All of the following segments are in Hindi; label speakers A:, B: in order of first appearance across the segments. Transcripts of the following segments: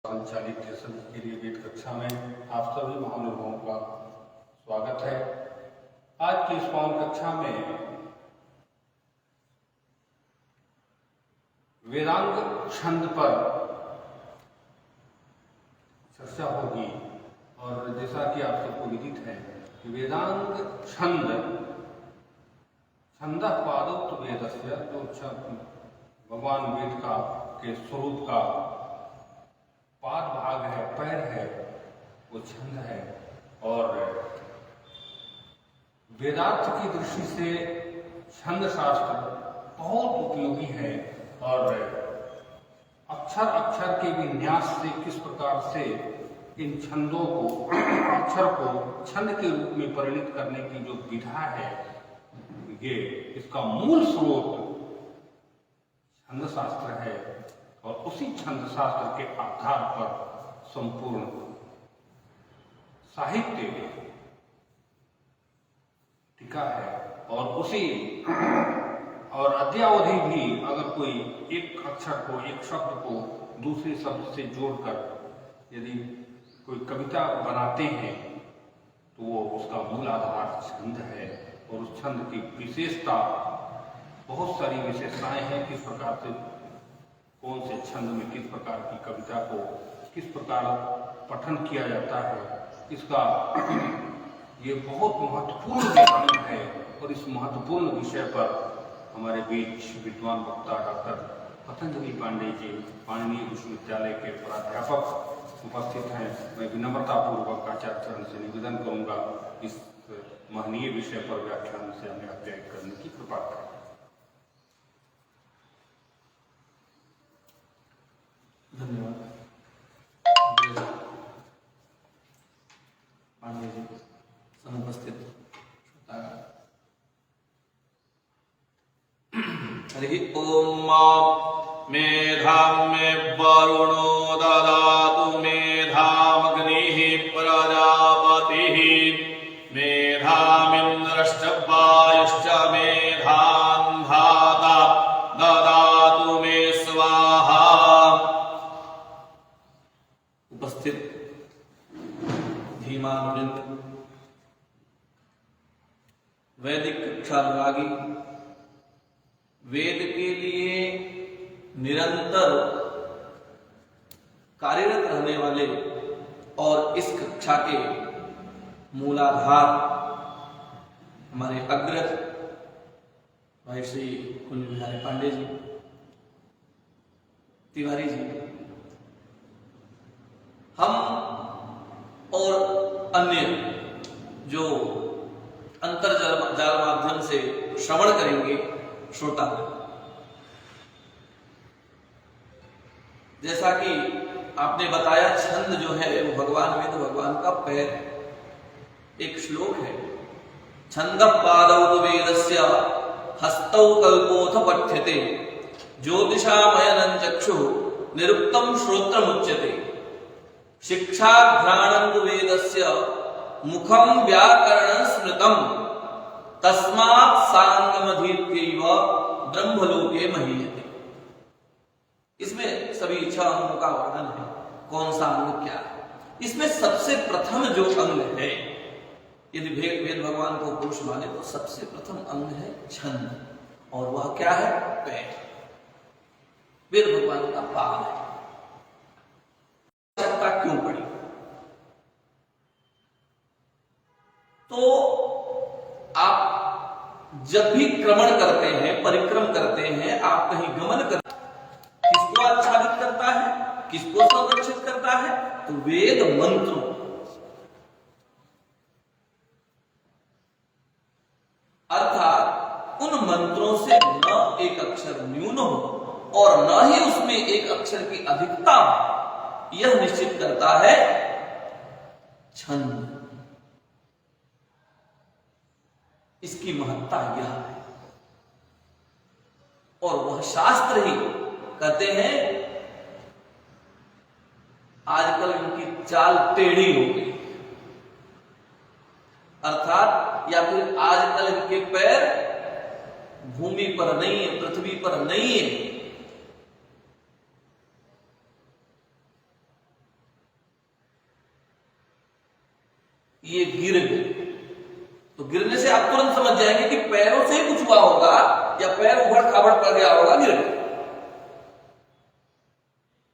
A: संचालित के लिए वेद कक्षा में आप सभी महानुभावों का स्वागत है। आज की इस पावन कक्षा में वेदांग छंद पर चर्चा होगी। और जैसा कि आप सबको विदित है कि वेदांग छंद छंद पादोक्त वेदस्य, जो भगवान वेद का के स्वरूप का पाद भाग है, पैर है, वो छंद है। और वेदार्थ की दृष्टि से छंद शास्त्र बहुत उपयोगी है। और अक्षर अक्षर के विन्यास से किस प्रकार से इन छंदों को, अक्षर को छंद के रूप में परिणित करने की जो विधा है, ये इसका मूल स्रोत छंद शास्त्र है। और उसी छंद शास्त्र के आधार पर संपूर्ण साहित्य टिका है। और उसी और अद्यावधि भी अगर कोई एक अक्षर को, एक शब्द को दूसरे शब्द से जोड़कर यदि कोई कविता बनाते हैं तो वो उसका मूल आधार छंद है। और उस छंद की विशेषता, बहुत सारी विशेषताएं हैं। किस प्रकार से, कौन से छंद में किस प्रकार की कविता को किस प्रकार पठन किया जाता है, इसका ये बहुत महत्वपूर्ण अंग है। और इस महत्वपूर्ण विषय पर हमारे बीच विद्वान वक्ता डॉक्टर पतंजलि पांडे जी, पाणिनीय विश्वविद्यालय के प्राध्यापक उपस्थित हैं। मैं विनम्रतापूर्वक आचार्य चरण से निवेदन करूंगा इस महनीय विषय पर व्याख्यान से हमें अध्ययन करने की कृपा करें।
B: धन्यवाद पांडे जी, समुपस्थित हरि ओम। मेधां मे वरुणो ददातु मेधामग्निः प्रजापतिः मेधामिन्द्रश्च वायुश्च मेधां धाता ददातु मे स्वाहा। उपस्थित धीमान वैदिक कक्षा अनुरागी, वेद के लिए निरंतर कार्यरत रहने वाले और इस कक्षा के मूलाधार हमारे अग्रज भाई श्री कुंज बिहारी पांडे जी, तिवारी जी, हम और अन्य जो अंतर्जाल माध्यम से श्रवण करेंगे श्रोता, जैसा कि आपने बताया, छंद जो है वो भगवान वेद भगवान का पैर है। एक श्लोक है, छंद पादौ वेदस्य हस्तौ कल्पोथ पठ्यते ज्योतिषामयनं चक्षुः निरुक्तं श्रोत्रमुच्यते शिक्षा घ्राणं वेदस्य मुखं व्याकरणं स्मृतं तस्मात् सांगमधीत्यैव ब्रह्मलोके महीयते। इसमें सभी 6 अंगों का वर्णन है। कौन सा अंग क्या है? इसमें सबसे प्रथम जो अंग है, यदि वेद भगवान को पुरुष माने तो सबसे प्रथम अंग है छंद, और वह क्या है? पैर। वेद भगवान का पाद है। आवश्यकता क्यों पड़ी? तो आप जब भी क्रमण करते हैं, परिक्रम करते हैं, आप कहीं गमन करते हैं, किसको आच्छादित करता है, किसको संरक्षित करता है? तो वेद मंत्रों। अर्थात उन मंत्रों से न एक अक्षर न्यून हो और न ही उसमें एक अक्षर की अधिकता हो, यह निश्चित करता है छंद। इसकी महत्ता यह है। और वह शास्त्र ही कहते हैं, आजकल इनकी चाल टेढ़ी हो गई, अर्थात या फिर आजकल इनके पैर भूमि पर नहीं है, पृथ्वी पर नहीं है, ये गिर गए, तो गिरने से आप तुरंत समझ जाएंगे कि पैरों से ही कुछ हुआ होगा या पैर उबड़ खाबड़ पड़ गया होगा, गिर गए।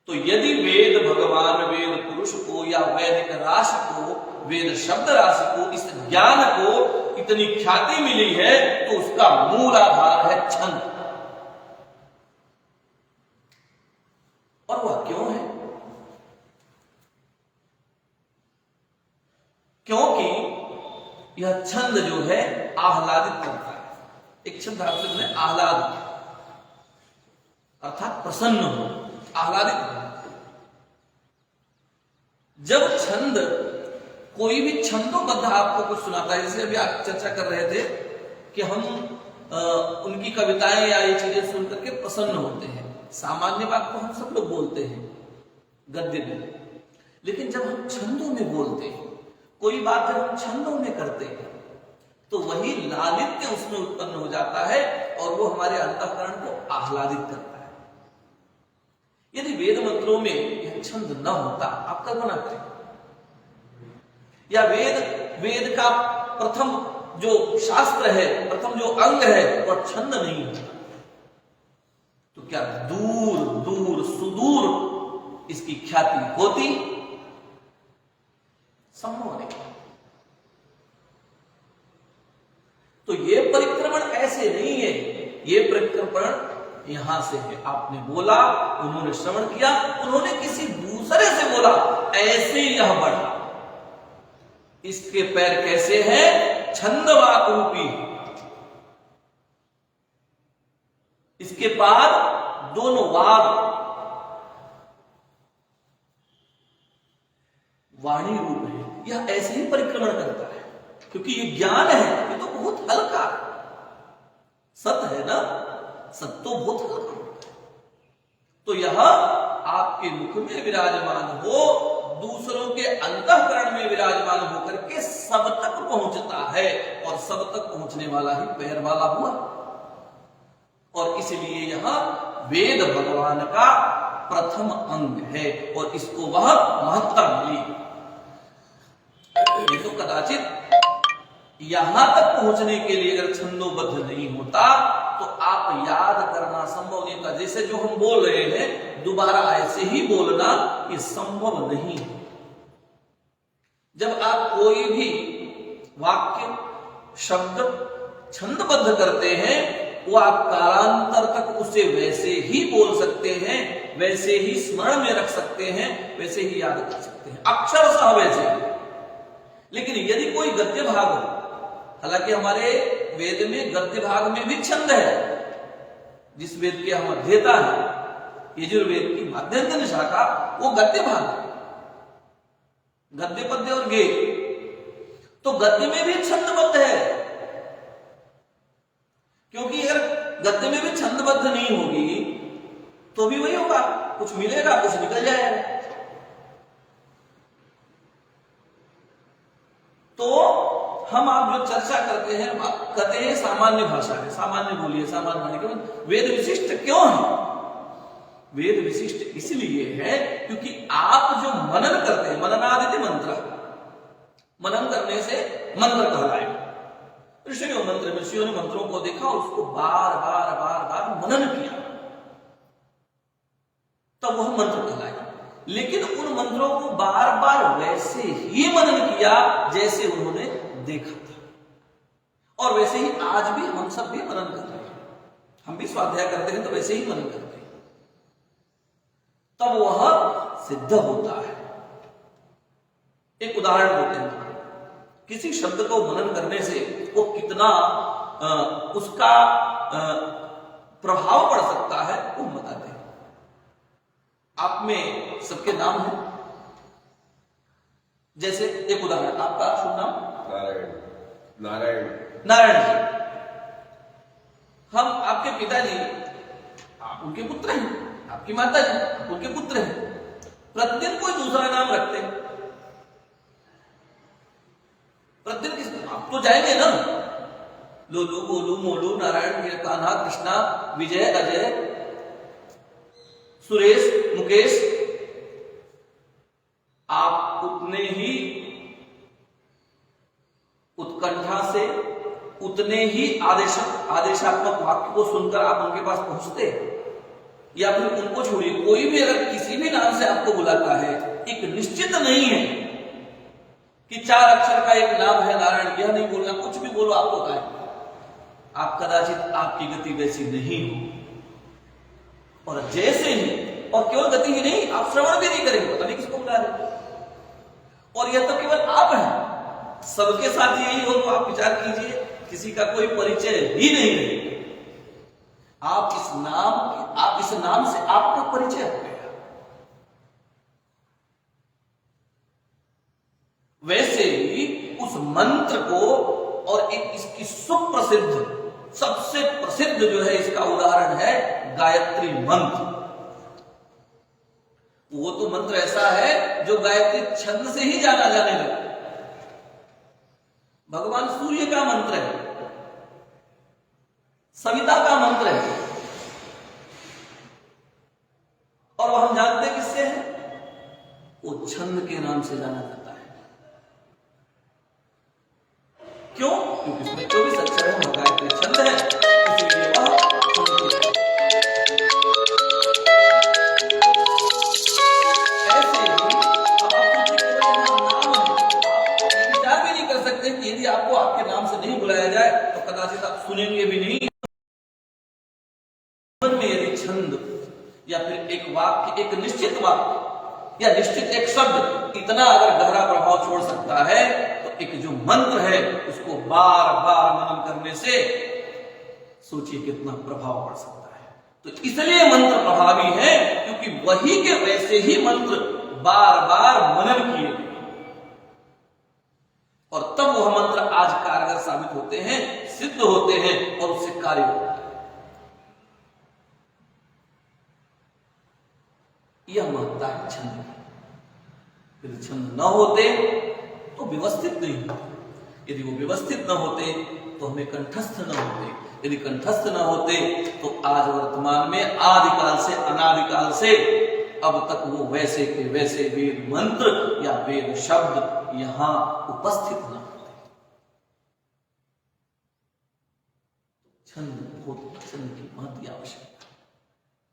B: तो यदि वेद भगवान वेद पुरुष को या वैदिक राशि को, वेद शब्द राशि को, इस ज्ञान को इतनी ख्याति मिली है तो उसका मूल आधार है छंद। और वह क्यों है? क्योंकि यह छंद जो है आह्लादित करता है। एक छंद आपसे बोले आह्लाद, अर्थात प्रसन्न हो, आह्लादित हो। जब छंद, कोई भी छंदोबद्ध आपको कुछ सुनाता है, जैसे अभी आप चर्चा कर रहे थे कि हम उनकी कविताएं या ये चीजें सुन करके प्रसन्न होते हैं। सामान्य बात को हम सब लोग बोलते हैं गद्य में, लेकिन जब हम छंदों में बोलते हैं, कोई बात जब हम छंदों में करते हैं तो वही लालित्य उसमें उत्पन्न हो जाता है और वो हमारे अंतःकरण को आह्लादित करता है। यदि वेद मंत्रों में यह छंद न होता, आप कल्पना करें, या वेद का प्रथम जो शास्त्र है, प्रथम जो अंग है वह छंद नहीं होता, तो क्या दूर दूर सुदूर इसकी ख्याति होती? संभव नहीं। तो ये परिक्रमण ऐसे नहीं है, ये परिक्रमण यहां से है। आपने बोला, उन्होंने श्रवण किया, उन्होंने किसी दूसरे से बोला, ऐसे यह बढ़ा। इसके पैर कैसे हैं? छंदवाक रूपी। इसके पार दोनों वाक वाणी रूप है। यह ऐसे ही परिक्रमण करता है, क्योंकि ये ज्ञान है, ये तो बहुत हल्का सत है ना, सत तो बहुत हल्का होता है। तो यह आपके मुख में विराजमान हो, दूसरों के अंतःकरण में विराजमान होकर के सब तक पहुंचता है, और सब तक पहुंचने वाला ही पैर वाला हुआ। और इसलिए यह वेद भगवान का प्रथम अंग है और इसको वह महत्ता मिली। तो कदाचित यहां तक पहुंचने के लिए अगर छंदोबद्ध नहीं होता तो आप याद करना संभव नहीं था। जैसे जो हम बोल रहे हैं, दोबारा ऐसे ही बोलना ये संभव नहीं है। जब आप कोई भी वाक्य शब्द छंदबद्ध करते हैं, वो आप कालांतर तक उसे वैसे ही बोल सकते हैं, वैसे ही स्मरण में रख सकते हैं, वैसे ही याद कर सकते हैं, अक्षरशः वैसे। लेकिन यदि कोई गद्य भाग हो, हालांकि हमारे वेद में गद्य भाग में भी छंद है, जिस वेद के हम अध्येता है यजुर्वेद की माध्यंतन शाखा, वो गद्य भाग है, गद्य पद्य और गेय। तो गद्य में भी छंदबद्ध है, क्योंकि अगर गद्य में भी छंदबद्ध नहीं होगी तो भी वही होगा, कुछ मिलेगा कुछ निकल जाएगा। तो हम आप जो चर्चा करते हैं, कहते हैं सामान्य भाषा है, सामान्य बोलिए, सामान्य वाणी के वेद विशिष्ट क्यों है? वेद विशिष्ट इसलिए है क्योंकि आप जो मनन करते हैं, मननादिति मंत्र, मनन करने से मंत्र कहलाएगा। ऋषियों ने मंत्रों को देखा, उसको बार बार बार बार मनन किया, तब वह मंत्र कहलाएगा। लेकिन उन मंत्रों को बार बार वैसे ही मनन किया जैसे उन्होंने देखा था, और वैसे ही आज भी हम सब भी मनन कर रहे हैं। हम भी स्वाध्याय करते हैं तो वैसे ही मनन करते हैं, तब वह सिद्ध होता है। एक उदाहरण देते हैं, किसी शब्द को मनन करने से वो कितना उसका प्रभाव पड़ सकता है वो बताते हैं। आप में सबके नाम है, जैसे एक उदाहरण, आपका शुभ नाम नारायण जी। हम आपके पिताजी, आप उनके पुत्र हैं, आपकी माता जी उनके पुत्र हैं, प्रतिदिन कोई दूसरा नाम रखते हैं, प्रतिदिन किस आप तो जाएंगे ना, लोलू गोलू मोलू नारायण कान्हा कृष्णा विजय अजय सुरेश मुकेश, आप उतने ही उतने ही आदेशात्मक वाक्य को सुनकर आप उनके पास पहुंचते, या फिर उनको छोड़िए, कोई भी अगर किसी भी नाम से आपको बुलाता है, एक निश्चित नहीं है कि 4 अक्षर का एक नाम है नारायण, यह नहीं बोलना, कुछ भी बोलो आपको होता है। आप कदाचित आपकी गति वैसी नहीं हो, और जैसे ही, और केवल गति ही नहीं, आप श्रवण भी नहीं करेंगे, पता नहीं किसको बुला रहे, और यह तो केवल आप हैं, सबके साथ यही हो। तो आप विचार कीजिए, किसी का कोई परिचय ही नहीं रहेगा, आप इस नाम से आपका परिचय हो गया। वैसे ही उस मंत्र को, और एक इसकी सुप्रसिद्ध, सबसे प्रसिद्ध जो है इसका उदाहरण है गायत्री मंत्र। वो तो मंत्र ऐसा है जो गायत्री छंद से ही जाना जाने लगा। भगवान सूर्य का मंत्र है, सविता का मंत्र है, और वह हम जानते हैं किससे है, वो छंद के नाम से जाना जाता है। क्यों? क्योंकि इसमें 24 अक्षर है, वह गायत्री छंद है, इसलिए वह छंद है। ऐसे ही अब आप नाम है, आप ये विचार भी नहीं कर सकते कि यदि आपको आपके नाम से नहीं बुलाया जाए तो कदाचित आप सुनेंगे भी नहीं। जीवन में यदि छंद या फिर एक वाक्य, एक निश्चित वाक्य या निश्चित एक शब्द इतना अगर गहरा प्रभाव छोड़ सकता है, तो एक जो मंत्र है उसको बार बार मनन करने से सोचिए कितना प्रभाव पड़ सकता है। तो इसलिए मंत्र प्रभावी है, क्योंकि वही के वैसे ही मंत्र बार बार मनन किए गए, और तब वह मंत्र आज कारगर साबित होते हैं, सिद्ध होते हैं, और उससे कार्य होता है। यह महत्ता है छंद की। यदि छंद न होते तो व्यवस्थित नहीं होते, यदि वो व्यवस्थित न होते तो हमें कंठस्थ न होते, यदि कंठस्थ न होते तो आज वर्तमान में आदिकाल से अनादिकाल से अब तक वो वैसे के वैसे वेद मंत्र या वेद शब्द यहां उपस्थित न होते। छंद की महती आवश्यकता,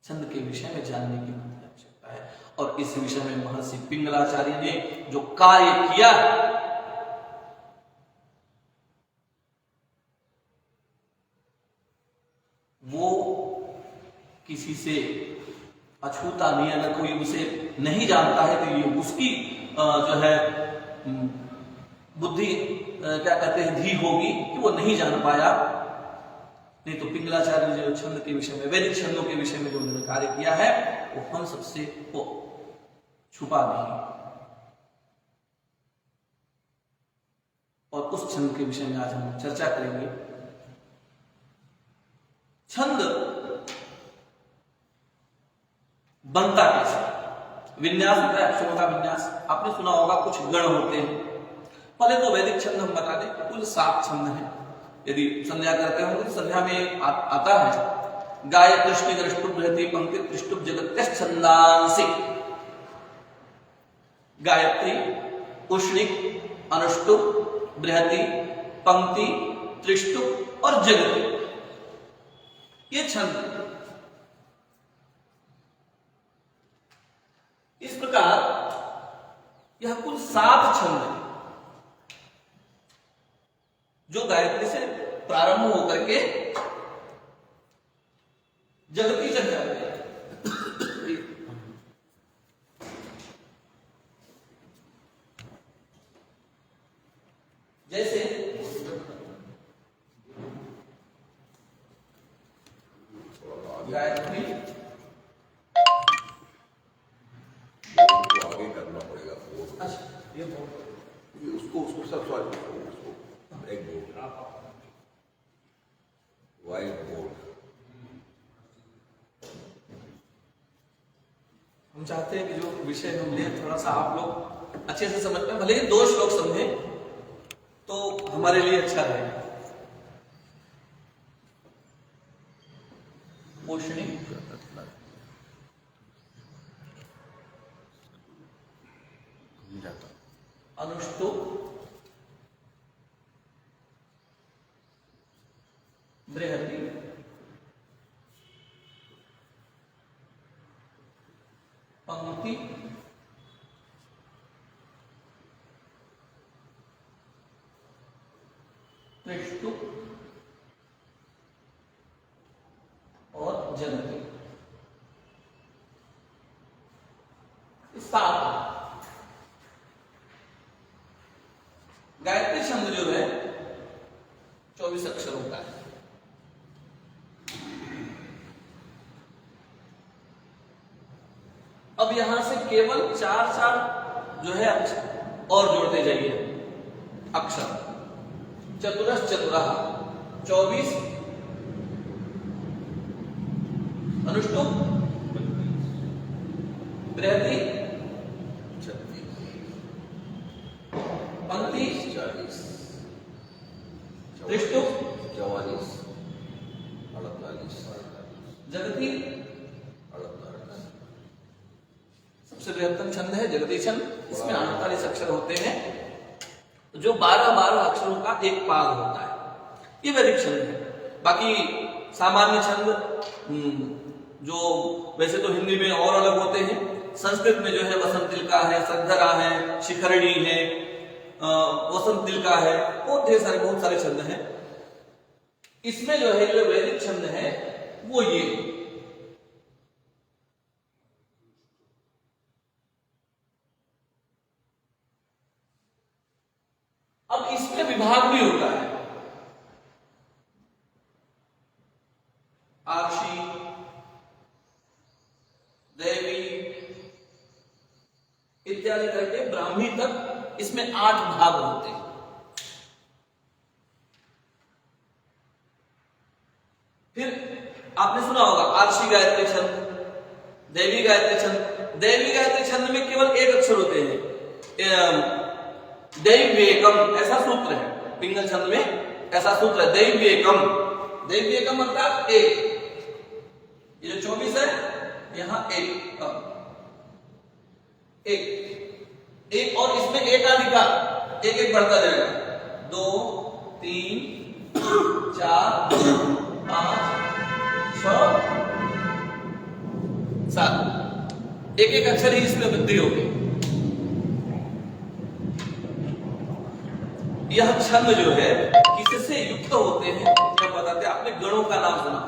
B: छंद के विषय में जानने की महती आवश्यकता है, और इस विषय में महर्षि पिंगलाचार्य ने जो कार्य किया, वो किसी से अछूता नहीं है। अगर कोई उसे नहीं जानता है तो ये उसकी जो है बुद्धि क्या कहते हैं धी होगी कि वो नहीं जान पाया। नहीं तो पिंगलाचार्य ने जो छंद के विषय में, वैदिक छंदों के विषय में जो उन्होंने कार्य किया है, वो हम सबसे वो छुपा नहीं, और उस छंद के विषय में आज हम चर्चा करेंगे। छंद बनता कैसे, विन्यास होता है, अक्षरों का विन्यास। आपने सुना होगा कुछ गण होते हैं। पहले तो वैदिक छंद हम बता दें, कुल 7 छंद हैं। यदि संध्या करते होंगे तो संध्या में आता है गाय कृष्ण दृष्टुप बृहति पंक्ति त्रिष्टुप जगत्यश्च छंदांसि। गायत्री, उष्णिक, अनुष्टुप, बृहति, पंक्ति, त्रिष्टुप और जगति, ये छंद। इस प्रकार यह कुल 7 छंद है जो गायत्री से प्रारंभ होकर के जगती चल जाते हैं। जैसे गायत्री
C: आगे करना पड़ेगा।
B: ये
C: उसको सब सॉरी एक बोर्ड, वाइट बोर्ड।
B: हम चाहते हैं कि जो विषय हम लें थोड़ा सा आप लोग अच्छे से समझ पाए, भले ही 2 श्लोक समझे तो हमारे लिए अच्छा रहेगा। पोषणी, अनुष्टुप, बृहति, पंक्ति, त्रिष्टु और जगति। 7 गायत्री छंद जो है 24 अक्षरों का है। अब यहां से केवल 4 जो है अक्षर और जोड़ते जाइए अक्षर। चतुरस चतुरः 24, अनुष्टुप, बृहति,
C: 36,
B: पंक्ति,
C: 40,
B: त्रिष्टुप,
C: 44, 48,
B: जगति।
C: 48,
B: सबसे बृहत्तम छंद है जगती छंद। इसमें 48 अक्षर होते हैं, जो 12 अक्षरों का एक पाद होता है। ये वैदिक छंद है। बाकी सामान्य छंद जो वैसे तो हिंदी में और अलग होते हैं, संस्कृत में जो है वसंत तिलका है, सद्धरा है, शिखरणी है, वसंत तिलका है, और ढेर सारे बहुत सारे छंद हैं। इसमें जो है जो वैदिक छंद है वो ये अब इसमें विभाग भी होता है। आर्षी, देवी इत्यादि करके ब्राह्मी तक इसमें 8 भाग होते हैं। फिर आपने सुना होगा आर्षी गायत्री छंद, देवी गायत्री छंद। देवी गायत्री छंद में केवल एक अक्षर होते हैं, दैव्येकम ऐसा सूत्र है। पिंगल छंद में ऐसा सूत्र है, दैव्येकम। दैव्येकम अर्थात एक। ये जो 24 है यहां एक और इसमें एकाधिकार एक एक बढ़ता जाएगा। 2, 3, 4, 5, 6, 7 एक एक अक्षर ही इसमें वृद्धि होगी। यह छंद जो है किससे युक्त होते हैं क्या बताते हैं? आपने गणों का नाम सुना।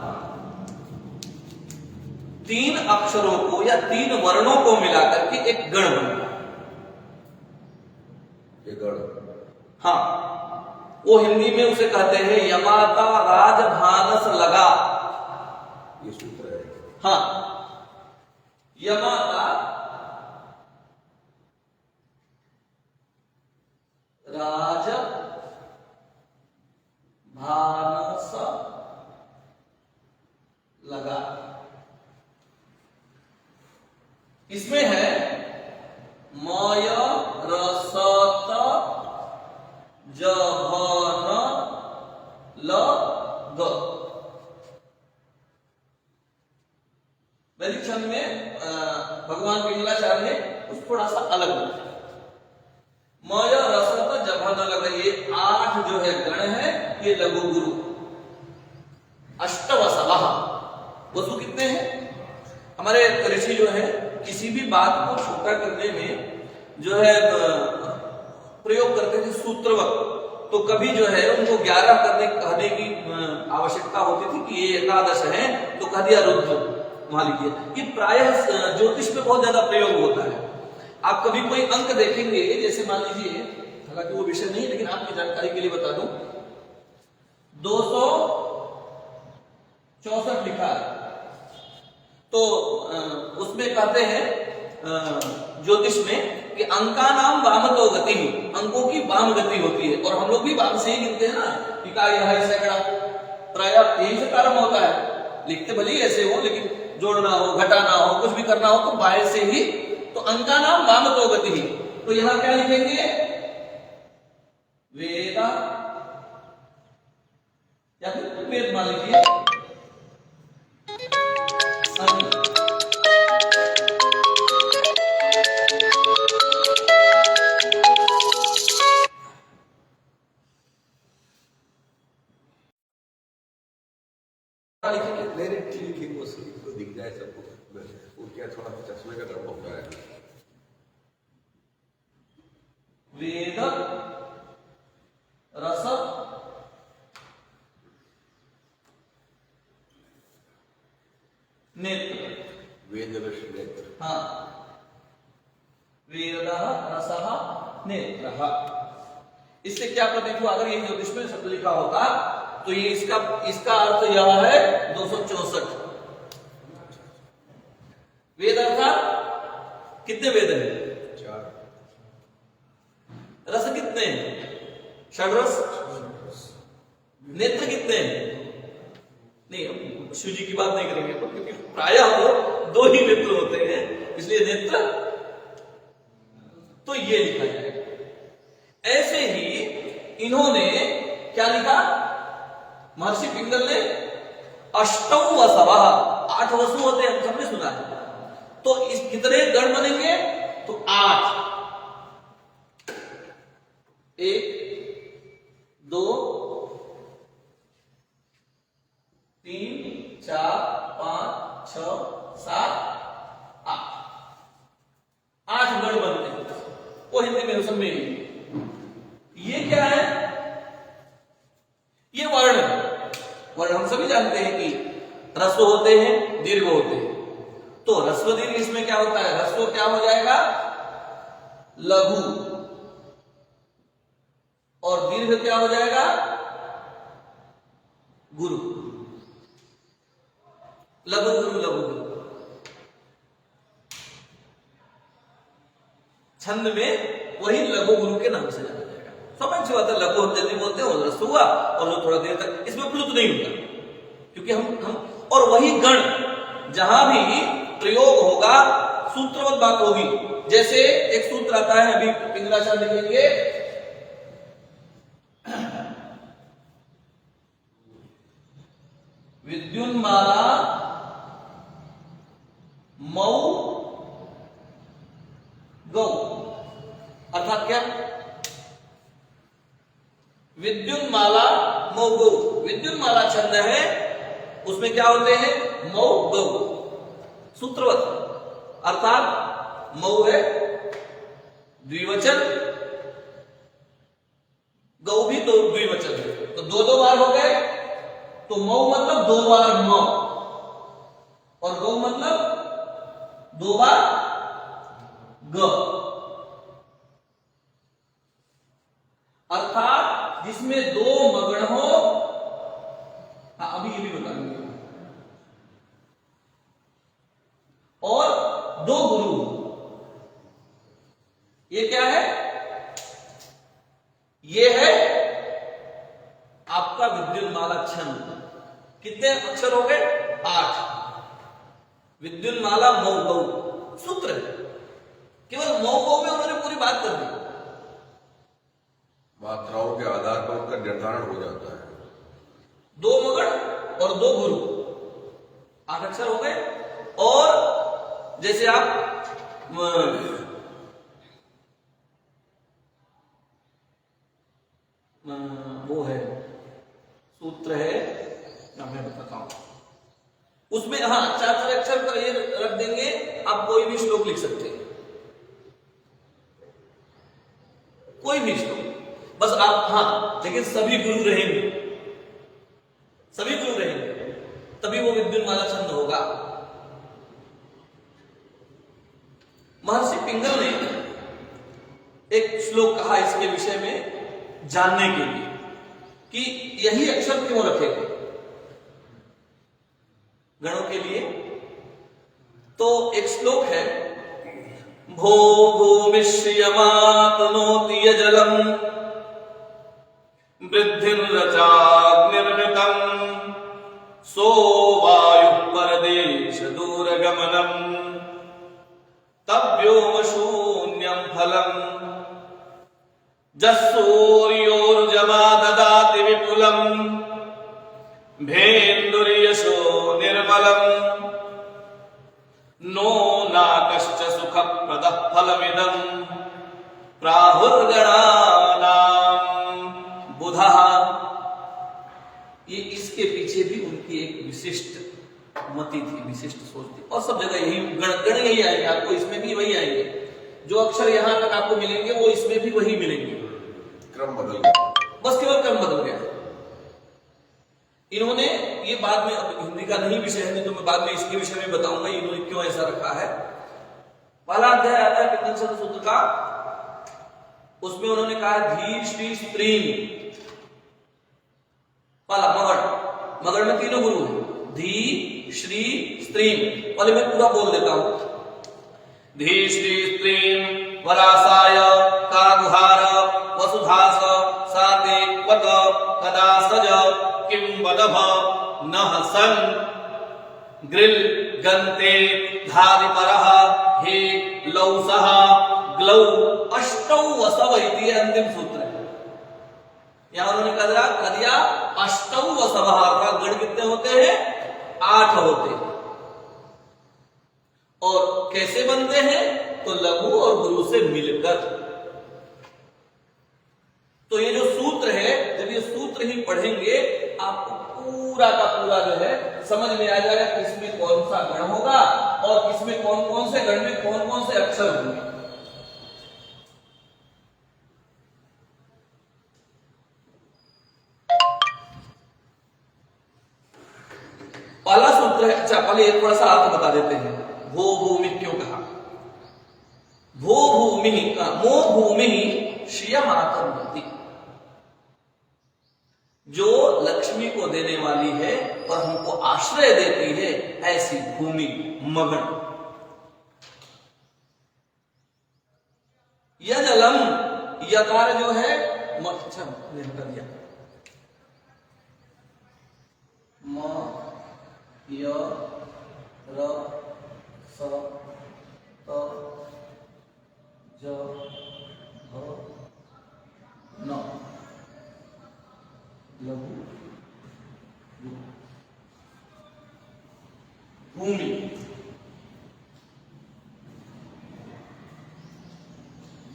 B: 3 अक्षरों को या 3 वर्णों को मिलाकर के एक गण बनता है।
C: ये गण,
B: हाँ, वो हिंदी में उसे कहते हैं यमाता राजभानस लगा।
C: ये सूत्र है।
B: हाँ, यमाता राज भानस लगा। इसमें है मय रसत जभन ल ग। वैदिक छंद में भगवान पिंगलाचार्य ने उस थोड़ा सा अलग बनाया। मय रसत जभन लग, ये 8 जो है गण है, ये लघु गुरु। अष्टवसवः, वसु कितने हैं? हमारे ऋषि जो है किसी भी बात को छोटा करने में जो है प्रयोग करते थे सूत्रवत। तो कभी जो है उनको 11 कहने की आवश्यकता होती थी कि ये 11 है, तो कह दिया रुद्र। वहां लिखिए, ये प्रायः ज्योतिष में बहुत ज्यादा प्रयोग होता है। आप कभी कोई अंक देखेंगे, जैसे मान लीजिए, हालांकि वो विषय नहीं, लेकिन आपकी जानकारी के लिए बता दूं, 264 लिखा है, तो उसमें कहते हैं ज्योतिष में कि अंका नाम वामतो गति, अंकों की वाम गति होती है। और हम लोग भी वाम से ही गिनते हैं ना, कि का यह है सैकड़ा, प्राय यही से प्रारंभ होता है। लिखते भले ही ऐसे हो, लेकिन जोड़ना हो, घटाना हो, कुछ भी करना हो तो बाएं से ही। तो अंका नाम वामतो गति। तो यहां क्या लिखेंगे? वेदा, या फिर वेद मान लीजिए।
C: तो दिख जाए सबको, वो क्या थोड़ा चश्मे का डर होता है।
B: वेद रस नेत्र,
C: वेद रस नेत्र,
B: हाँ, वेदः रसः नेत्रः। इससे क्या प्रतीत हुआ? अगर ये ज्योतिष में शब्द लिखा होता तो ये इसका अर्थ यह है 264। वेद अर्थात कितने वेद हैं?
C: 4
B: रस कितने हैं? षड्रस। नेत्र कितने हैं? नहीं, हम शिव जी की बात नहीं करेंगे क्योंकि प्रायः वो 2 ही नेत्र होते हैं, इसलिए नेत्र तो ये लिखा जाएगा। ऐसे ही इन्होंने क्या लिखा? महर्षि पिंगल ने अष्टौ वसवः, 8 वसु होते हैं, सबने सुना है। तो इस कितने गण बनेंगे? तो 8। 1 2 3 4 5 6 7 8 8 गण बनते हैं। वो हिंदी में समझ में। ये क्या है? ये वर्ण है। वर्ण हम सभी जानते हैं कि ह्रस्व होते हैं, दीर्घ होते हैं। तो ह्रस्व दीर्घ इसमें क्या होता है? ह्रस्व क्या हो जाएगा? लघु, और दीर्घ क्या हो जाएगा? गुरु। लघु गुरु, लघु गुरु। छंद में वही लघु गुरु के नाम से जाना जाएगा। समझ से बात है, लघु हम जल्दी बोलते हैं और ह्रस्व हुआ, और जो थोड़ा देर तक इसमें प्लुत नहीं होता, क्योंकि हम और वही गण जहां भी प्रयोग होगा सूत्रवत बात होगी। जैसे एक सूत्र आता है, अभी पिंगलाचार्य लिखेंगे, विद्युन्माला मऊ गौ। अर्थात क्या? विद्युन्माला मऊ गौ। विद्युन्माला छंद है, उसमें क्या होते हैं? मऊ गौ, सूत्रवत। अर्थात मऊ है द्विवचन, गौ भी तो द्विवचन है, तो 2 बार हो गए। तो मऊ मतलब 2 बार म, और गौ मतलब 2 बार ग। अर्थात जिसमें 2 मगण हो। हाँ, अभी ये भी बताएंगे। और 2 गुरु। ये क्या है? ये है आपका विद्युन्माला छंद। कितने अक्षर हो गए? 8। विद्युन्माला मऊ गौ सूत्र है। केवल मऊ गौ में उन्होंने पूरी बात कर दी।
C: मात्राओं के आधार पर उसका निर्धारण हो जाता है।
B: 2 मगण और 2 गुरु, 8 अक्षर हो गए। और जैसे आप वो है सूत्र है, मैं बताता हूं उसमें। हाँ, 4 अक्षर पर ये रख देंगे, आप कोई भी श्लोक लिख सकते हैं, कोई भी श्लोक, बस आप। हाँ, लेकिन सभी गुरु रहेंगे, सभी गुरु रहेंगे, तभी वो विद्युन्माला छंद होगा। महर्षि पिंगल ने एक श्लोक कहा इसके विषय में जानने के लिए कि यही अक्षर क्यों रखे गणों के लिए। तो एक श्लोक है, भो भूमिश्रियमातनोति यजलम वृद्धिर्रचाग्निर्नृतं सो वायुः परदेश दूरगमनम् तव्योम शून्यं फलम् जस्सूर्योर्जमा ददाति विपुलम् भेन्दुर्यशो निर्मलम् नो नाकश्च सुखप्रदः फलमिदम् प्राहुर्गणानाम् बुधः। ये इसके पीछे भी उनकी एक विशिष्ट मति थी, विशिष्ट सोच थी। और सब जगह यही गण यही आएंगे, आपको इसमें भी वही आएंगे। जो अक्षर यहां तक आपको मिलेंगे वो इसमें भी वही मिलेंगे,
C: क्रम बदल गया,
B: बस केवल क्रम बदल गया। इन्होंने ये बाद में, अब हिंदी का नहीं विषय है, नहीं तो मैं बाद में इसके विषय में बताऊंगा इन्होंने क्यों ऐसा रखा है। पहला अध्याय आता है पितंजलि सूत्र का, उसमें उन्होंने कहा धी श्री स्त्रीम। पहला मगड़ में तीनों गुरु हैं, धी श्री स्त्रीम। पहले मैं पूरा बोल देता हूं। धी श्री स्त्रीम वरासाय कागुहार वसुधास साते वद कदासज किम वदभ नह सन ग्रिल गन्ते धारिपरः हे लौसः ग्लौ अष्टौ वसव इति अंतिम सूत्र है। यहां उन्होंने कह दिया अष्टौ वसव, अर्थात गण कितने होते हैं? 8 होते हैं। और कैसे बनते हैं? तो लघु और गुरु से मिलकर। तो ये जो सूत्र है, जब ये सूत्र ही पढ़ेंगे आपको पूरा का पूरा जो है समझ में आ जाएगा किसमें कौन सा गण होगा और किसमें कौन कौन से गण में कौन कौन से अक्षर होंगे। पहला सूत्र है, अच्छा पहले एक थोड़ा सा अर्थ बता देते हैं। भो भूमि क्यों कहा? भो भूमि मो भूमि श्रियमातर्वति, जो लक्ष्मी को देने वाली है और हमको आश्रय देती है, ऐसी भूमि मगन। यजलम, यकार जो है अच्छा कर दिया, म य र स त ज भ न लघु भूमि।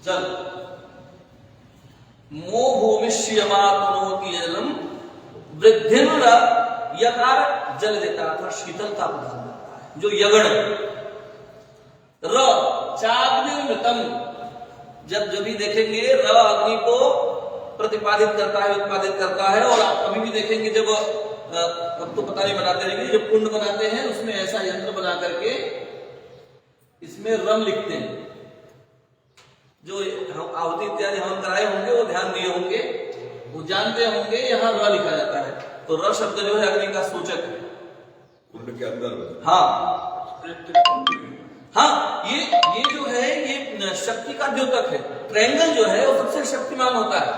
B: जल मो भूमिष्यमातनोति जलम वृद्धिन यकार जल देता था, शीतलता प्रदान करता है। जो यगण र चाग्निमृतम, जब भी देखेंगे र अग्नि को प्रतिपादित करता है, उत्पादित करता है। और आप कभी भी देखेंगे जब अब तो पता नहीं बनाते रहेंगे, जब कुंड बनाते हैं उसमें ऐसा यंत्र बना करके इसमें रम लिखते हैं। जो आहुति इत्यादि हवन कराए होंगे वो ध्यान दिए होंगे, वो जानते होंगे यहाँ र लिखा जाता है। तो र शब्द जो है अग्नि का सूचक है,
C: कुंड के अंदर में।
B: हाँ, ये जो है ये शक्ति का द्योतक है। ट्रायंगल जो है वो सबसे शक्तिमान होता है।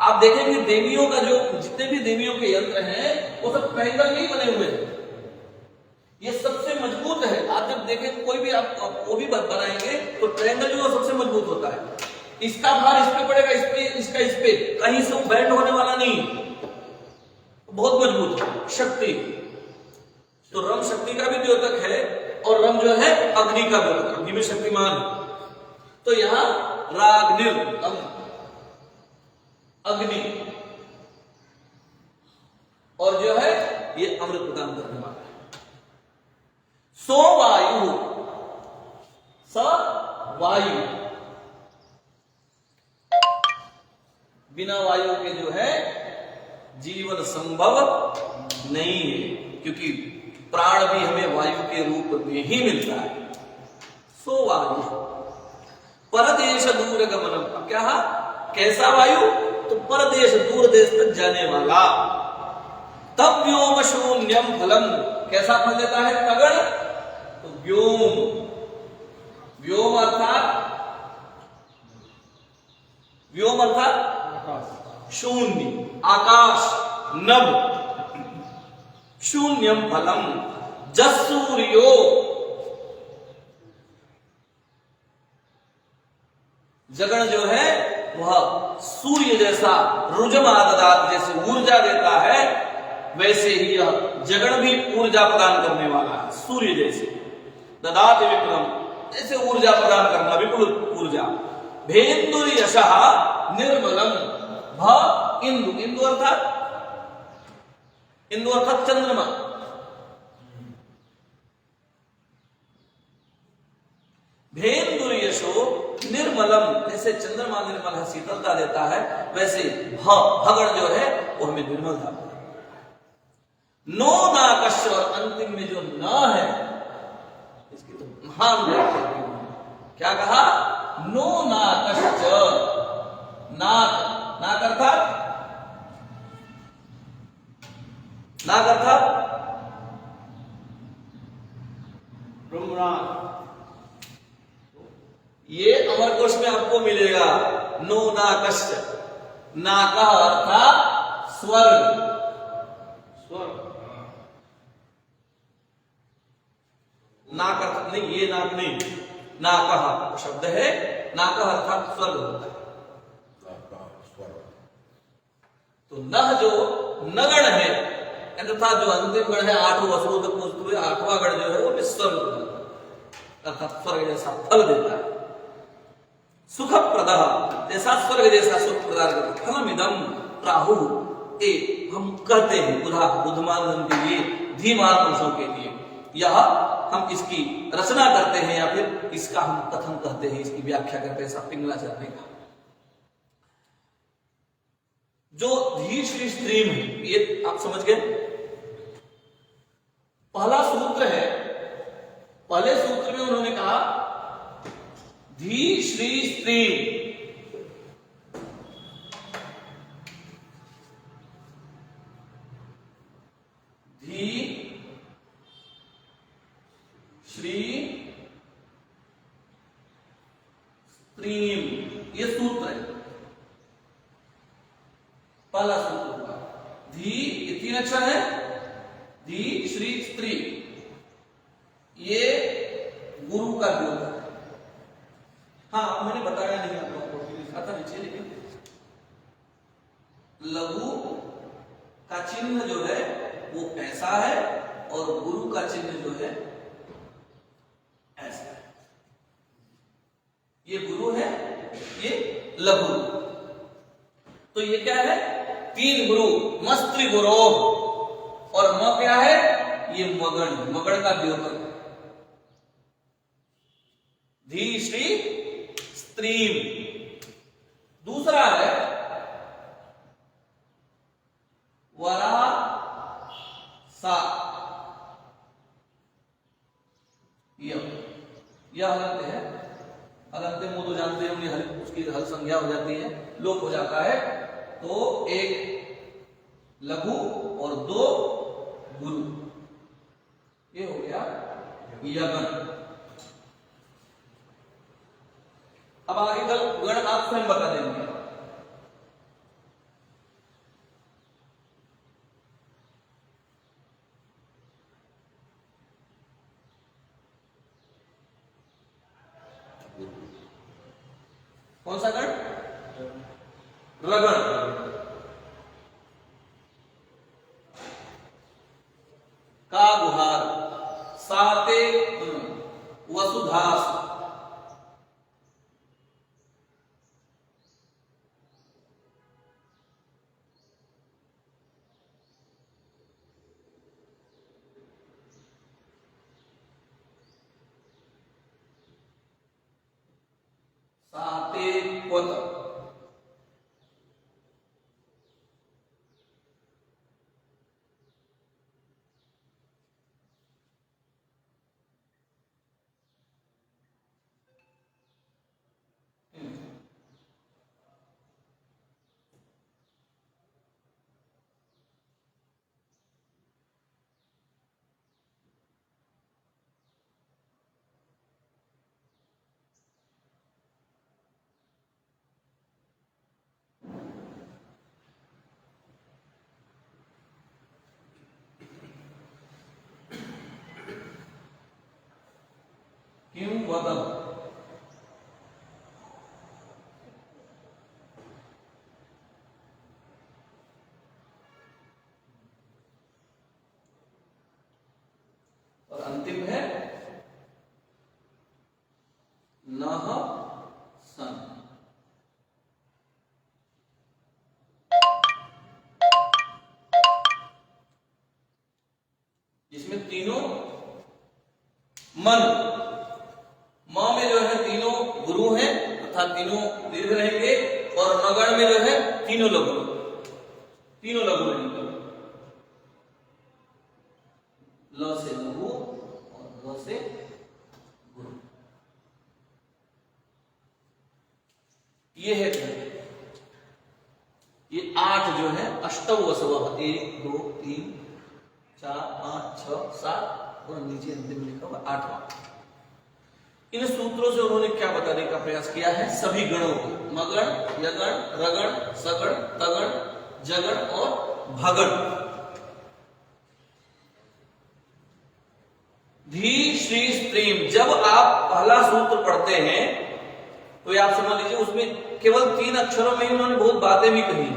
B: आप देखेंगे देवियों का जो जितने भी देवियों के यंत्र हैं वो सब ट्रायंगल में ही बने हुए हैं। ये सबसे मजबूत है। आप जब देखें कोई भी आप वो भी बनाएंगे तो ट्रायंगल जो है सबसे मजबूत होता है। इसका भार इस पे पड़ेगा, इस पे, इसका इस पे, कहीं से वो बैंड होने वाला नहीं, बहुत मजबूत है शक्ति। तो रम शक्ति का भी द्योतक है और रम जो है अग्नि का द्योतक, अग्नि में शक्तिमान। तो यहां राग्निर अग्नि, और जो है ये अमृत प्रदान करने वाला है। सो वायु, स वायु, बिना वायु के जो है जीवन संभव नहीं है, क्योंकि प्राण भी हमें वायु के रूप में ही मिलता है। सो वायु परदेश दूर गमनम, क्या है? कैसा वायु? तो परदेश, दूर देश तक जाने वाला। तब व्योम शून्यम फलम, कैसा फल देता है तगड़? तो व्योम, व्योम अर्थात शून्य, आकाश, नभ, शून्यम फलम जसूर्यो, जगण जो है वह सूर्य जैसा रुजमा ददात, जैसे ऊर्जा देता है वैसे ही यह जगण भी ऊर्जा प्रदान करने वाला है। सूर्य जैसे ददात विक्रम, जैसे ऊर्जा प्रदान करना, विपुल ऊर्जा। भेन्दुर यशः निर्मलम, भ इंदु, इंदु अर्थात चंद्रमा, भेन्दुर यशो निर्मलम, जैसे चंद्रमा निर्मल है शीतलता देता है, वैसे भगण जो है वो हमें निर्मलता देता है। नो नाकश्च, और अंतिम में जो न है इसकी तो महान व्याख्या की उन्होंने। क्या कहा? नो नाकश्च, नाक अर्थात ये अमरकोश में आपको मिलेगा। नो नाकश्च, नाका अर्थात स्वर्ग, नाक अर्थ नहीं, ये नाक नहीं, नाका शब्द है, नाका अर्थात स्वर्ग होता है। तो नह जो नगण है अर्थात जो अंतिम गण है, 8 वसुओं तक पहुंचते हुए 8वां गण जो है वो स्वर्ग अर्थात स्वर्ग जैसा फल देता है। सुख प्रदा, जैसा स्वर्ग जैसा सुख प्रदान करता। फलम इदम प्राहु, हम कहते हैं बुद्धिमान जन के लिए, धीमान पुरुषों के लिए, यह हम इसकी रचना करते हैं या फिर इसका हम कथन कहते हैं, इसकी व्याख्या करते हैं। ऐसा पिंगलाचार्य ने कहा। जो धी श्री स्त्रीम है, ये आप समझ गए। पहला सूत्र है, पहले सूत्र में उन्होंने कहा धी श्री स्त्री, धी श्री स्त्रीम, ये सूत्र है, पहला सूत्र होगा। धी, ये 3 अक्षर है, धी श्री स्त्री, ये गुरु का द्योतक है। हाँ, मैंने बताया नहीं आप लोगों को, आता नीचे, लेकिन लघु का चिन्ह जो है वो ऐसा है और गुरु का चिन्ह जो है ऐसा है। ये गुरु है, ये लघु। तो ये क्या है? 3 गुरु, मस्त्री गुरु, और म क्या है? ये मगण, मगण का द्योतक। धी श्री स्त्रीम। दूसरा है वरा सा, यह हलंत है। हलंत मुंह तो जानते होंगे, उसकी हल संज्ञा हो जाती है, लोप हो जाता है। तो 1 लघु और 2 गुरु, ये हो गया यगन। अब आगे कल गण आप स्वयं बता देंगे। कौन सा गण? रगण। का गुहार, साते वसुधास, साते क्वत, क्यों वदम, और अंतिम है नह सन। जिसमें तीनों मन, मां में जो है तीनों दीर्घ रहेंगे और नगण में जो है तीनों लघु रहेंगे। ल से लघु और ल से गुरु। ये है ये 8 जो है अष्टव वसव 1 2 3 4 5 6 7 और नीचे अंतिम लिखा हुआ 8वां। इन सूत्रों से उन्होंने क्या बताने का प्रयास किया है? सभी गणों को, मगण, यगण, रगण, सगण, तगण, जगण और भगण। धी श्री स्त्रीम, जब आप पहला सूत्र पढ़ते हैं तो आप समझ लीजिए उसमें केवल 3 अक्षरों में ही उन्होंने बहुत बातें भी कही।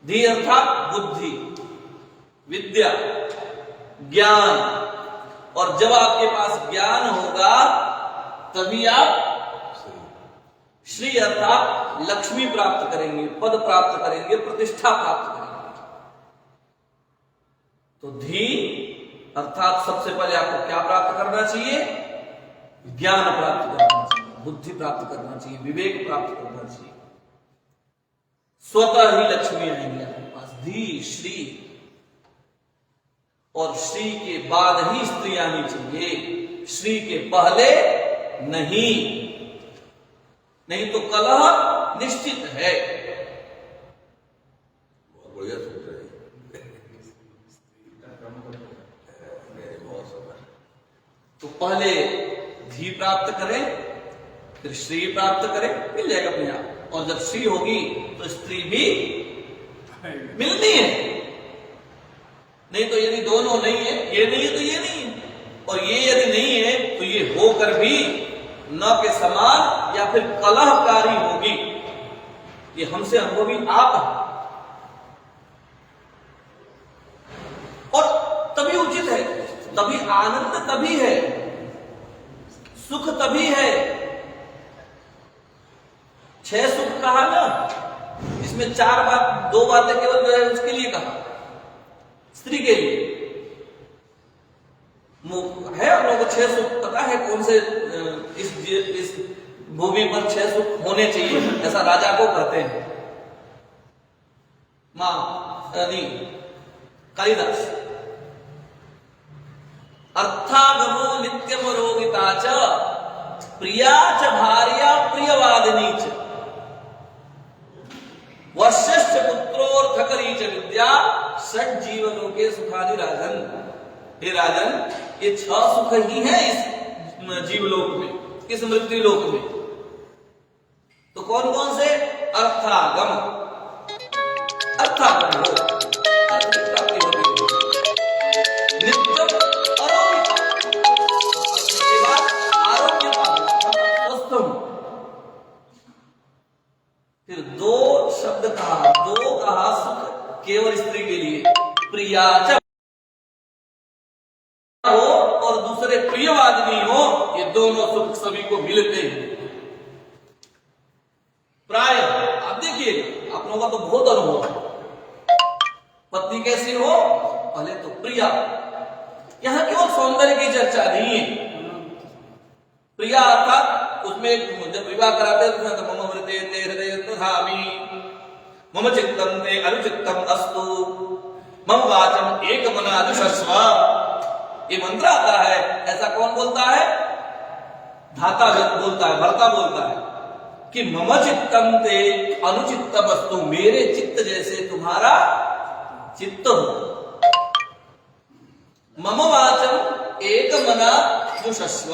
B: धी अर्थात बुद्धि, विद्या, ज्ञान, और जब आपके पास ज्ञान होगा तभी आप श्री अर्थात लक्ष्मी प्राप्त करेंगे, पद प्राप्त करेंगे, प्रतिष्ठा प्राप्त करेंगे। तो धी अर्थात सबसे पहले आपको क्या प्राप्त करना चाहिए? ज्ञान प्राप्त करना चाहिए, बुद्धि प्राप्त करना चाहिए, विवेक प्राप्त करना चाहिए। स्वतः ही लक्ष्मी आएंगे आपके पास। धी श्री, और श्री के बाद ही स्त्री आनी चाहिए, श्री के पहले नहीं तो कलह निश्चित है।
C: बहुत बढ़िया सूत्र है।
B: तो पहले धी प्राप्त करें, फिर श्री प्राप्त करें, मिल जाएगा अपने आप। और जब श्री होगी तो स्त्री भी मिलनी है। नहीं तो यदि दोनों नहीं है, ये नहीं है तो ये नहीं है, और ये यदि नहीं है तो ये होकर भी न के समान या फिर कलहकारी होगी। ये हमसे अनुभवी आप हैं। और तभी उचित है, तभी आनंद तभी है, सुख तभी है। 6 सुख कहा ना, इसमें 2 बातें केवल जो है उसके लिए कहा, स्त्री के लिए है। आप लोगों को 6 सुख पता है कौन से इस भूमि पर 6 सुख होने चाहिए, ऐसा राजा को कहते हैं। मां कालिदास, अर्थागमो नित्यम रोगिता च प्रिया च भार्या प्रियवादिनी च वश्यश्च पुत्रोर्थकरी च विद्या षट जीवनों के सुखादि राजन। हे राजन, ये 6 सुख ही है इस जीवलोक में, इस मृत्यु लोक में। तो कौन कौन से? अर्थागम, अर्थागम हो, अर्थ की प्राप्ति होती है। नित्यम आरोग्य, उसके बाद आरोग्य पाना, स्वस्थ हो। फिर 2 शब्द कहा, 2 कहा सुख केवल स्त्री के लिए, प्रिया च हो और दूसरे प्रियवादिनी हो, ये दोनों सुख सभी को मिलते हैं। प्राय आप देखिए, आप लोगों का तो बहुत अनुभव है। पत्नी कैसी हो? पहले तो प्रिया। यहां केवल सौंदर्य की चर्चा नहीं है। प्रिया अर्थात उसमें जब विवाह कराते हैं तो मम हृदय ते हृदय दधामि, मम चित्तम ते अनुचित्तम अस्तु, मम वाचम एक मना जुषस्व, ये मंत्र आता है। ऐसा कौन बोलता है? धाता बोलता है, भर्ता बोलता है कि मम चित्तम ते अनुचित्तम अस्तु, मेरे चित्त जैसे तुम्हारा चित्त हो। मम वाचम एक मना जुषस्व,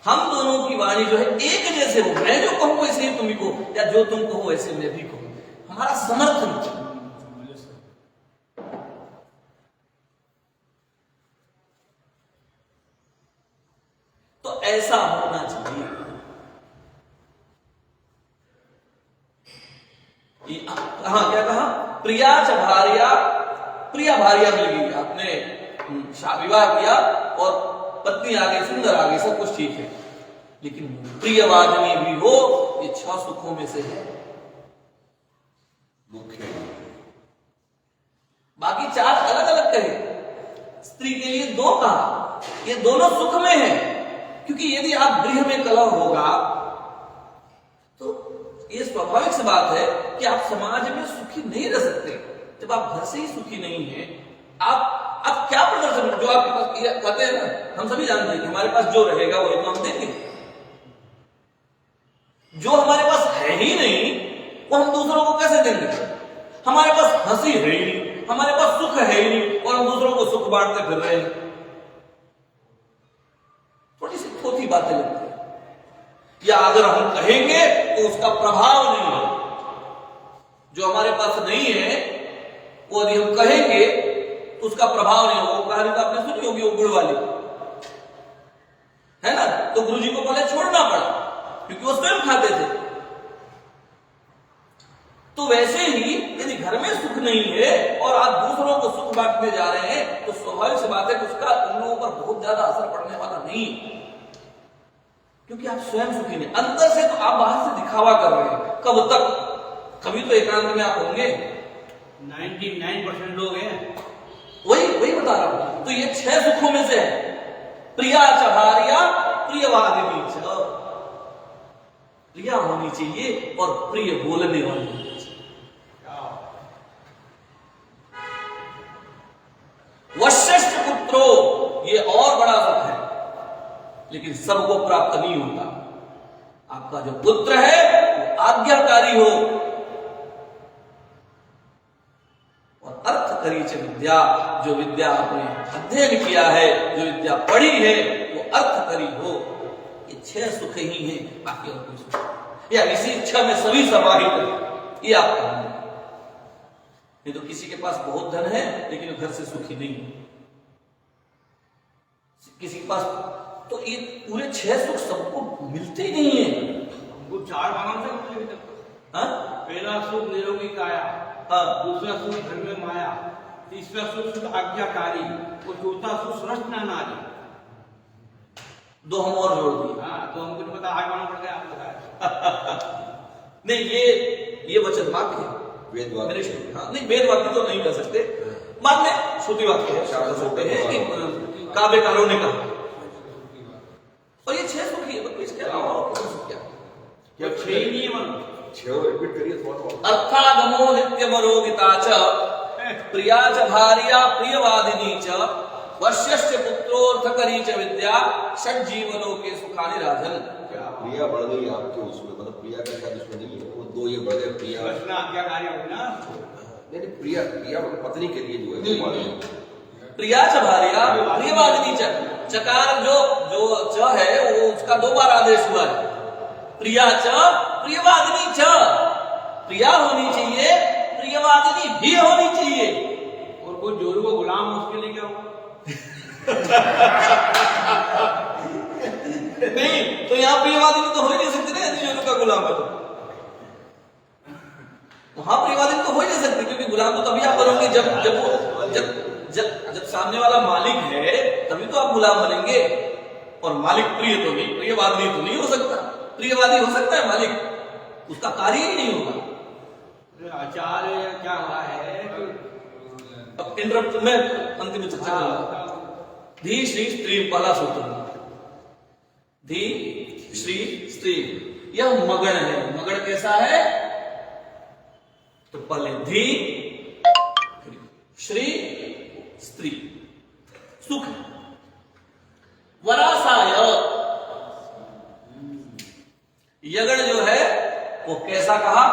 B: हम दोनों की वाणी जो है एक जैसे हो। मैं जो कहूं वैसे ही तुम को, या जो तुम कहो वैसे मैं भी कहूं। हमारा समर्थन। तो ऐसा होना चाहिए। हाँ, क्या कहा? प्रिया च भार्या, प्रिया भार्या मिल गई, आपने विवाह किया और पत्नी आ गई, सुंदर आ गई, सब कुछ ठीक है। लेकिन प्रियवादिनी भी हो, ये 6 सुखों में से है, मुख्य। बाकी 4 अलग अलग कहे। स्त्री के लिए 2 कहा, ये दोनों सुख में है। क्योंकि यदि आप गृह में कलह होगा ये स्वाभाविक सी बात है कि आप समाज में सुखी नहीं रह सकते जब आप घर से ही सुखी नहीं है। आप क्या प्रदर्शन, जो आपके पास ये कहते हैं ना, हम सभी जानते हैं कि हमारे पास जो रहेगा वही तो हम देंगे। जो हमारे पास है ही नहीं वो हम दूसरों को कैसे देंगे? हमारे पास हंसी है ही नहीं, हमारे पास सुख है ही नहीं, और हम दूसरों को सुख बांटते फिर रहे हैं। थोड़ी सी थोथी बातें लगती है। या अगर हम कहेंगे तो उसका प्रभाव नहीं है। जो हमारे पास नहीं है वो यदि हम कहेंगे तो उसका प्रभाव नहीं होगा। वो कहानी तो आपने सुनी होगी, वो गुड़ वाली है ना। तो गुरुजी को पहले छोड़ना पड़ा क्योंकि वो स्वयं खाते थे। तो वैसे ही यदि घर में सुख नहीं है और आप दूसरों को सुख बांटने जा रहे हैं तो स्वाभाविक सी बात है कि उसका उन लोगों पर बहुत ज्यादा असर पड़ने वाला नहीं, क्योंकि आप स्वयं सुखी नहीं। अंदर से तो आप बाहर से दिखावा कर रहे हैं। कब तक? कभी तो एकांत में आप होंगे।
D: 99% लोग हैं।
B: वही बता रहा हूं। तो ये 6 सुखों में से है। प्रिया चहारिया प्रियवादिनी च, प्रिया होनी चाहिए और प्रिय बोलने वाली होनी चाहिए। वशिष्ठ पुत्रो, ये और बड़ा सुख है, लेकिन सबको प्राप्त नहीं होता। आपका जो पुत्र है वो आज्ञाकारी हो, और अर्थ करी च विद्या, जो विद्या आपने अध्ययन किया है, जो विद्या पढ़ी है वो अर्थ करी हो। ये 6 सुख ही है, बाकी और कोई सुख या इसी इच्छा में सभी समाहित है। ये आपका है। नहीं तो किसी के पास बहुत धन है लेकिन घर से सुखी नहीं, किसी के पास तो ये पूरे 6 सुख सबको मिलते ही नहीं है।
D: हमको 4 भागों से मुझे भी
B: हाँ?
D: पहला सुख निरोगी काया, दूसरा सुख घर में माया, तीसरा सुख आज्ञाकारी और चौथा सुख रचना नारी।
B: 2 हम और जोड़ दिए।
D: हाँ, तो हमको तो पता आगे मालूम पड़ गया, आप बताया।
B: नहीं, ये वचन वाक्य है,
C: वेद वाक्य।
B: हाँ, नहीं वेद वाक्य तो नहीं कर सकते, बाद में श्रुति वाक्य है, कर सकते हैं कि काव्यकारों ने कहा। और ये 6 सुख ही है, इसके अलावा और कोई सुख क्या?
C: क्या
D: 6 ही नहीं है मन।
C: 6 रिपीट करिए थोड़ा।
B: अर्थागमो नित्यमरोगिता च, प्रिया च भार्या प्रियवादिनी च, वश्यश्च पुत्रोर्थकरी च विद्या, षड्जीवनों के सुखानि राजन।
C: प्रिया बढ़ गई आपके उसमें, मतलब प्रिया का शायद उसमें नहीं है, वो 2 ये बढ़ गए प्रिया।
D: रचना आज्ञाकारी होगी ना।
C: नहीं, प्रिया पत्नी के लिए जो है
B: प्रिया च भार्या प्रियवादिनी च, चकार जो च है वो उसका 2 बार आदेश हुआ है। प्रिया च प्रियवादिनी च, प्रिया होनी चाहिए, प्रियवादिनी भी होनी चाहिए।
D: और कोई जोरू को गुलाम हो उसके लिए क्या होगा?
B: नहीं तो यहाँ प्रियवादिनी तो हो ही नहीं सकती ना, यदि जोरू का गुलाम है तो वहां प्रियवादिनी तो हो ही नहीं सकती, क्योंकि गुलाम तो तभी आप बनोगे जब सामने वाला मालिक है, तभी तो आप गुलाम बनेंगे। और मालिक प्रिय तो नहीं, प्रियवादी तो नहीं हो सकता। प्रियवादी हो सकता है मालिक, उसका कार्य ही नहीं होगा।
D: आचार्य क्या हुआ है कि
B: अब इंटरप्ट में अंतिम चर्चा करूंगा। धी श्री स्त्री, पहला सूत्र, धी श्री स्त्री, यह मगण है। मगण कैसा है? तो पहले धी श्री स्त्री, सुख। वरासाय, यगण जो है वो कैसा कहा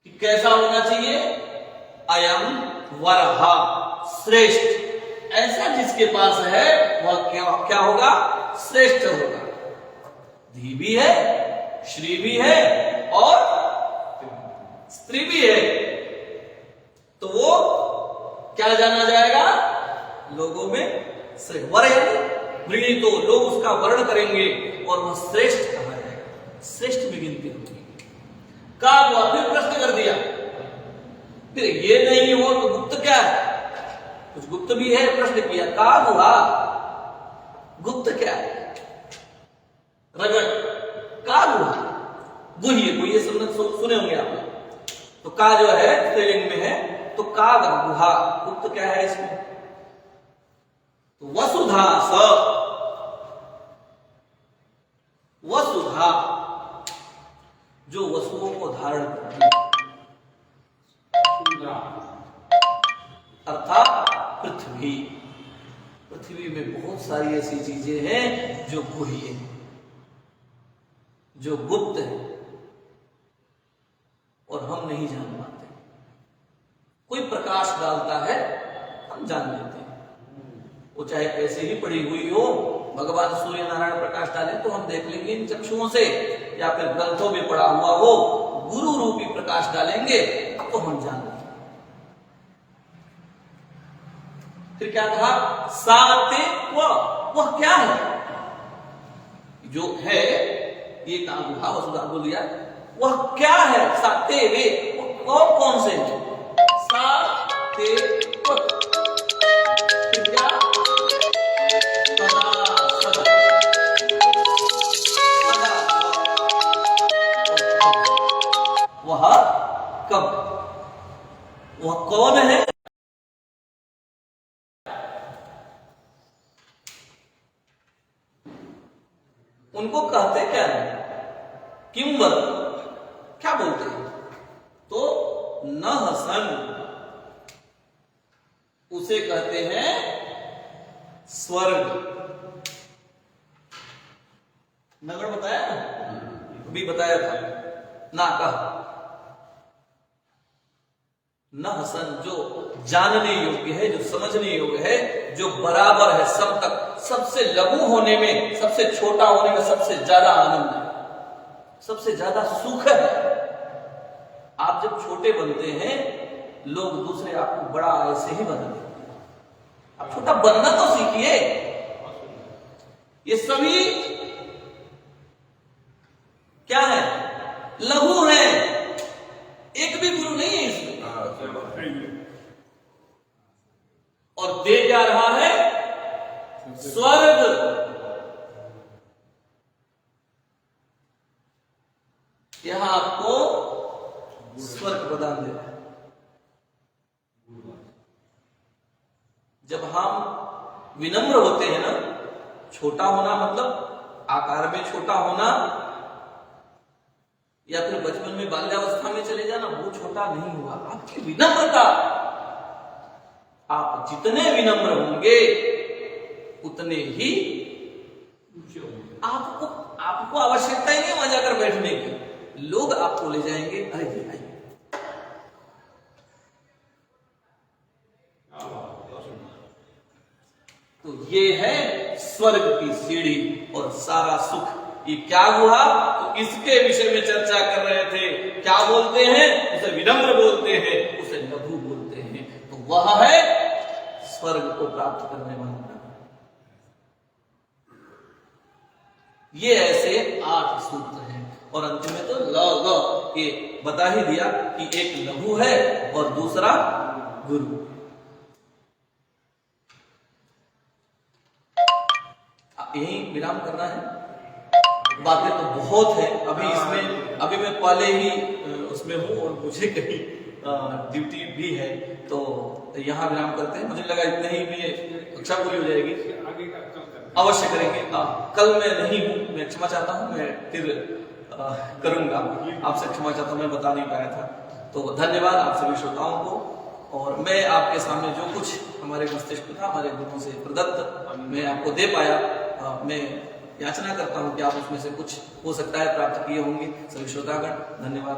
B: कि कैसा होना चाहिए? अयम वरहा, श्रेष्ठ। ऐसा जिसके पास है वह क्या होगा? श्रेष्ठ होगा। धी भी है, श्री भी है और स्त्री भी है, तो वो क्या जाना जाएगा लोगों में? वर मृणी, तो लोग उसका वर्ण करेंगे और वह श्रेष्ठ कहा जाएगा, श्रेष्ठ में गिनती होगी। का हुआ, फिर प्रश्न कर दिया, फिर ये नहीं हो तो गुप्त क्या है? कुछ गुप्त भी है, प्रश्न किया। का हुआ, गुप्त क्या है? रगड़, का हुआ, गुह्य, कोई ये सुने होंगे आपने। तो का जो है स्त्रीलिंग में है, तो का गुहा, गुप्त क्या है इसमें? तो वसुधा स, वसुधा जो वस्तुओं को धारण करती है,
D: सुंदरा
B: अर्थात पृथ्वी। पृथ्वी में बहुत सारी ऐसी चीजें हैं जो गुह्य हैं, जो गुप्त है और हम नहीं जान पाते। कोई प्रकाश डालता है, हम जान लेते हैं। वो चाहे ऐसे ही पड़ी हुई हो, भगवान सूर्य नारायण प्रकाश डाले तो हम देख लेंगे इन चक्षुओं से, या फिर ग्रंथों में पड़ा हुआ हो, गुरु रूपी प्रकाश डालेंगे तो हम जान लेंगे। फिर क्या कहा? साते वह क्या है? जो है ये काम कहा वसुधा बोल दिया, वह क्या है? साते वे वो कौन से हैं? साते फिर क्या? सदा सदा सदा वह कब? वह कौन है? उनको कहते क्या है? किंवर, क्या बोलते हैं? तो नहसन, उसे कहते हैं स्वर्ग। नगड़ बताया ना, अभी बताया था ना, कहा नहसन, जो जानने योग्य है, जो समझने योग्य है, जो बराबर है सब तक, सबसे लघु होने में, सबसे छोटा होने में सबसे ज्यादा आनंद है, सबसे ज्यादा सुख है। आप जब छोटे बनते हैं, लोग दूसरे आपको बड़ा ऐसे ही बना देते हैं। आप छोटा बनना तो सीखिए। ये सभी क्या है? लघु है, एक भी गुरु नहीं है इसमें। और दे क्या रहा है? स्वर्ग। यहां आपको स्वर्ग प्रदान दे रहा है। जब हम विनम्र होते हैं ना, छोटा होना मतलब आकार में छोटा होना, या फिर बचपन में बाल्यावस्था में चले जाना, वो छोटा नहीं हुआ। आपकी विनम्रता, आप जितने विनम्र होंगे उतने ही आपको आवश्यकता ही नहीं वहां जाकर बैठने की, लोग आपको ले जाएंगे, अरे आइए। तो ये है स्वर्ग की सीढ़ी और सारा सुख। ये क्या हुआ? तो इसके विषय में चर्चा कर रहे थे। क्या बोलते हैं? उसे विनम्र बोलते हैं, उसे लघु बोलते हैं। तो वह है स्वर्ग को प्राप्त करने वाला। ये ऐसे 8 सूत्र हैं और अंत में तो ल ये बता ही दिया कि एक लघु है और दूसरा गुरु। यही विराम करना है। बातें तो बहुत है अभी मैं पहले ही उसमें हूँ और मुझे कहीं ड्यूटी भी है, तो यहाँ विराम करते हैं। मुझे लगा इतने ही में कक्षा पूरी हो जाएगी।
D: आगे का कल
B: अवश्य करेंगे। कल मैं नहीं हूँ, मैं क्षमा चाहता हूँ, मैं फिर करूंगा। आपसे क्षमा चाहता हूँ, मैं बता नहीं पाया था। तो धन्यवाद आप सभी श्रोताओं को। और मैं आपके सामने जो कुछ हमारे मस्तिष्क में था, हमारे गुरुओं से प्रदत्त, मैं आपको दे पाया। मैं याचना करता हूँ कि आप उसमें से कुछ हो सकता है प्राप्त किए होंगे। सभी श्रोतागण धन्यवाद।